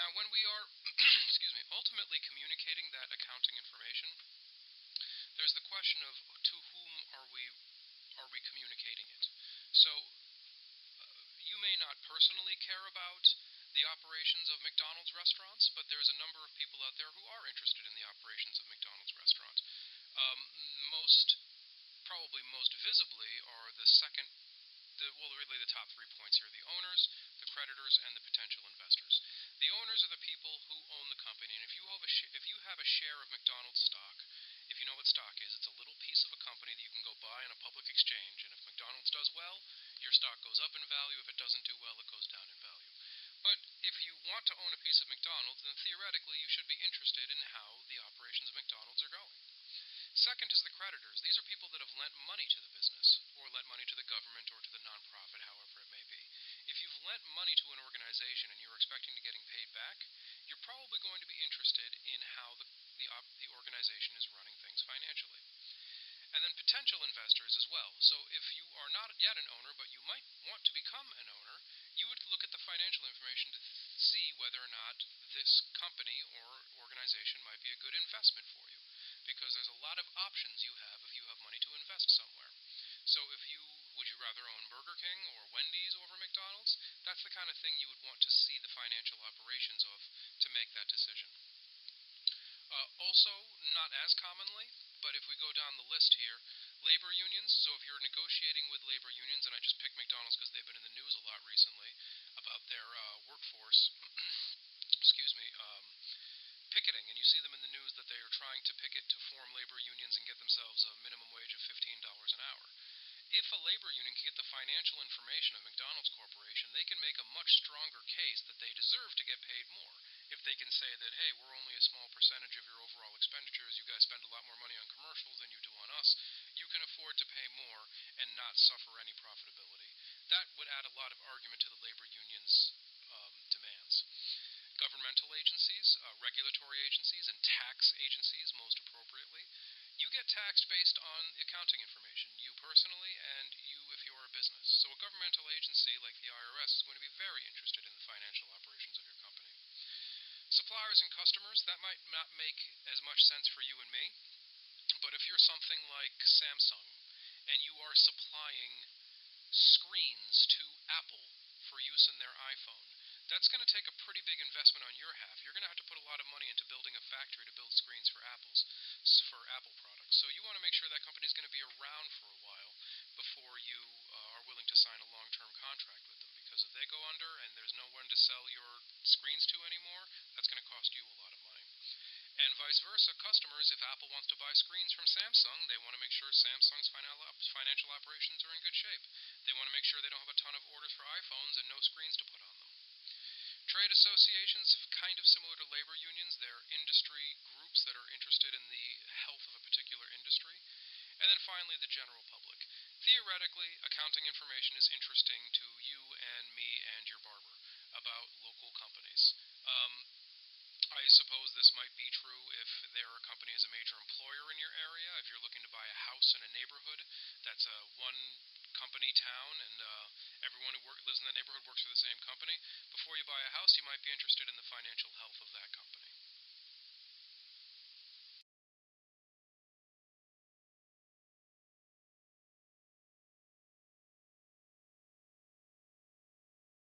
Now, when we are, excuse me, ultimately communicating that accounting information, there's the question of to whom are we communicating it. So, you may not personally care about the operations of McDonald's restaurants, but there's a number of people out there who are interested in the operations of McDonald's restaurants. Most, probably most visibly, are really the top 3 points here: the owners, the creditors, and the potential investors. The owners are the people who own the company, and if you have a share of McDonald's stock, if you know what stock is, it's a little piece of a company that you can go buy on a public exchange, and if McDonald's does well, your stock goes up in value. If it doesn't do well, it goes down in value. But if you want to own a piece of McDonald's, then theoretically you should be interested in how the operations of McDonald's are going. Second is the creditors. These are people that have lent money to the business, or lent money to the government or to the nonprofit, however it may be. If you've lent money to an organization and you're expecting to getting paid back, you're probably going to be interested in how the organization is running things financially. And then potential investors as well. So if you are not yet an owner, but you might want to become an owner, you would look at the financial information to see whether or not this company or organization might be a good investment for you. Because there's a lot of options you have if you have money to invest somewhere. So would you rather own Burger King or Wendy's over McDonald's? That's the kind of thing you would want to see the financial operations of to make that decision. Also, not as commonly, but if we go down the list here, labor unions. So if you're negotiating with labor unions, and I just picked McDonald's because they've been in the news a lot recently about their workforce, excuse me, picketing, and you see them in the news that they are trying to picket to form labor unions and get themselves a minimum wage of $15 an hour. If a labor union can get the financial information of McDonald's Corporation, they can make a much stronger case that they deserve to get paid more. If they can say that, hey, we're only a small percentage of your overall expenditures, you guys spend a lot more money on commercials than you do on us, you can afford to pay more and not suffer any profitability. That would add a lot of argument to the labor union's demands. Governmental agencies, regulatory agencies, and tax agencies, most appropriately. You get taxed based on accounting information, you personally and you if you're a business. So a governmental agency like the IRS is going to be very interested in the financial operations of your company. Suppliers and customers, that might not make as much sense for you and me, but if you're something like Samsung and you are supplying screens to Apple for use in their iPhone, that's going to take a pretty big investment on your half. You're going to have to put a lot of money into building a factory to build screens for Apple products. So you want to make sure that company is going to be around for a while before you are willing to sign a long-term contract with them. Because if they go under and there's no one to sell your screens to anymore, that's going to cost you a lot of money. And vice versa, customers, if Apple wants to buy screens from Samsung, they want to make sure Samsung's financial operations are in good shape. They want to make sure they don't have a ton of orders for iPhones and no screens to put on them. Trade associations, kind of similar to labor unions, they're industry groups that are interested in the health of a particular industry. And then finally, the general public. Theoretically, accounting information is interesting to you and me and your barber about local companies. I suppose this might be true if their company is a major employer in your area. If you're looking to buy a house in a neighborhood that's a one-company town and everyone who lives in that neighborhood works for the same company, before you buy a house, you might be interested in the financial health of that company.